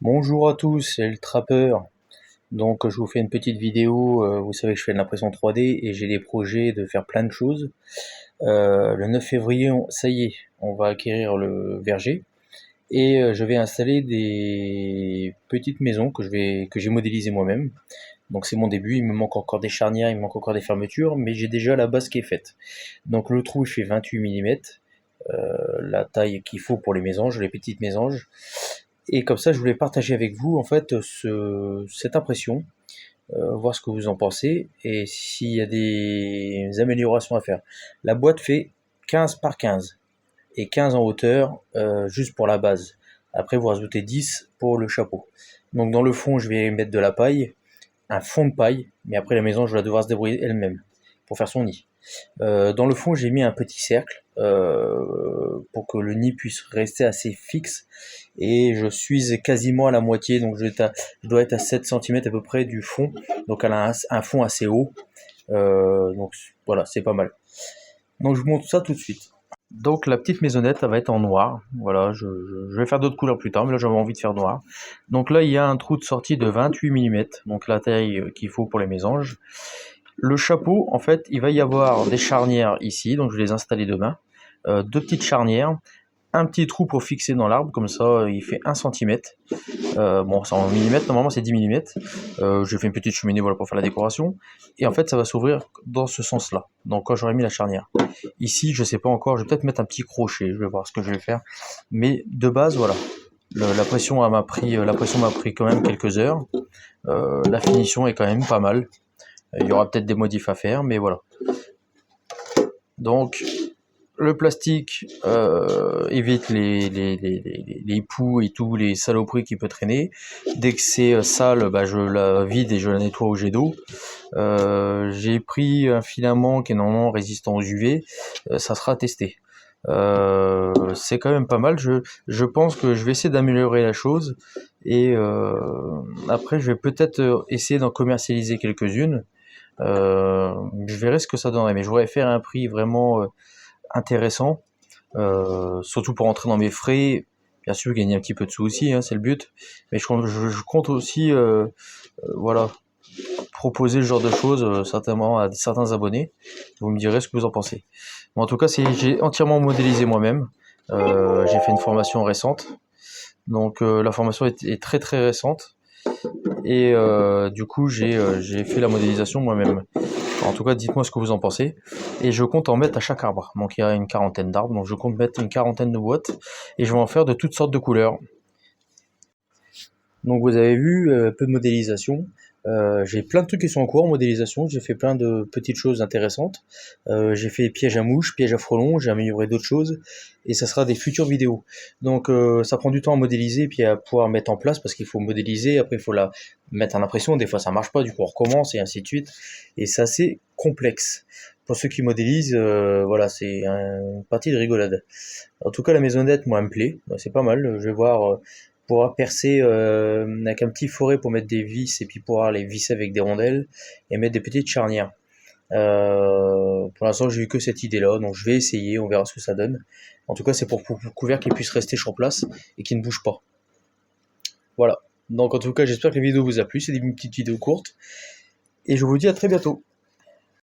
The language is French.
Bonjour à tous, c'est le trappeur. Donc je vous fais une petite vidéo, vous savez que je fais de l'impression 3D et j'ai des projets de faire plein de choses. Le 9 février, ça y est, on va acquérir le verger et je vais installer des petites maisons que j'ai modélisées moi-même. Donc c'est mon début, il me manque encore des charnières, il me manque encore des fermetures, mais j'ai déjà la base qui est faite. Donc le trou il fait 28 mm, la taille qu'il faut pour les mésanges, les petites mésanges. Et comme ça, je voulais partager avec vous en fait cette impression, voir ce que vous en pensez et s'il y a des améliorations à faire. La boîte fait 15 par 15 et 15 en hauteur juste pour la base. Après, vous rajoutez 10 pour le chapeau. Donc dans le fond, je vais mettre de la paille, un fond de paille, mais après la maison, je vais devoir se débrouiller elle-même pour faire son nid. Dans le fond, j'ai mis un petit cercle pour que le nid puisse rester assez fixe. Et je suis quasiment à la moitié, donc je dois être à 7 cm à peu près du fond. Donc elle a un fond assez haut. Donc voilà, c'est pas mal. Donc je vous montre ça tout de suite. Donc la petite maisonnette, elle va être en noir. Voilà, je vais faire d'autres couleurs plus tard, mais là j'avais envie de faire noir. Donc là il y a un trou de sortie de 28 mm, donc la taille qu'il faut pour les mésanges. Le chapeau, en fait, il va y avoir des charnières ici, donc je vais les installer demain. Deux petites charnières, un petit trou pour fixer dans l'arbre, comme ça il fait 1 cm. Bon, c'est en millimètres, normalement c'est 10 mm. J'ai fait une petite cheminée voilà, pour faire la décoration. Et en fait, ça va s'ouvrir dans ce sens-là, donc quand j'aurai mis la charnière. Ici, je sais pas encore, je vais peut-être mettre un petit crochet, je vais voir ce que je vais faire. Mais de base, voilà. La pression m'a pris quand même quelques heures. La finition est quand même pas mal. Il y aura peut-être des modifs à faire, mais voilà. Donc, le plastique évite les poux et tous les saloperies qui peut traîner. Dès que c'est sale, bah, je la vide et je la nettoie au jet d'eau. J'ai pris un filament qui est normalement résistant aux UV. Ça sera testé. C'est quand même pas mal. Je pense que je vais essayer d'améliorer la chose. Et après, je vais peut-être essayer d'en commercialiser quelques-unes. Je verrai ce que ça donnerait, mais je voudrais faire un prix vraiment intéressant, surtout pour entrer dans mes frais. Bien sûr, gagner un petit peu de sous aussi, hein, c'est le but. Mais je compte aussi, voilà, proposer ce genre de choses certainement à certains abonnés. Vous me direz ce que vous en pensez. Bon, en tout cas, j'ai entièrement modélisé moi-même. J'ai fait une formation récente, donc la formation est très très récente. Et du coup, j'ai fait la modélisation moi-même. En tout cas, dites-moi ce que vous en pensez. Et je compte en mettre à chaque arbre. Donc il y a une quarantaine d'arbres, donc je compte mettre une quarantaine de boîtes. Et je vais en faire de toutes sortes de couleurs. Donc vous avez vu, peu de modélisation. J'ai plein de trucs qui sont en cours en modélisation. J'ai fait plein de petites choses intéressantes. J'ai fait pièges à mouches, pièges à frelons, j'ai amélioré d'autres choses. Et ça sera des futures vidéos. Donc ça prend du temps à modéliser et puis à pouvoir mettre en place parce qu'il faut modéliser, après il faut la mettre en impression. Des fois ça marche pas, du coup on recommence et ainsi de suite. Et c'est assez complexe. Pour ceux qui modélisent, voilà, c'est une partie de rigolade. En tout cas, la maisonnette, moi, elle me plaît. C'est pas mal. Je vais voir pouvoir percer avec un petit foret pour mettre des vis et puis pouvoir les visser avec des rondelles et mettre des petites charnières. Pour l'instant, j'ai eu que cette idée-là, donc je vais essayer. On verra ce que ça donne. En tout cas, c'est pour que le couvercle il puisse rester sur place et qu'il ne bouge pas. Voilà. Donc, en tout cas, j'espère que la vidéo vous a plu. C'est des petites vidéos courtes et je vous dis à très bientôt.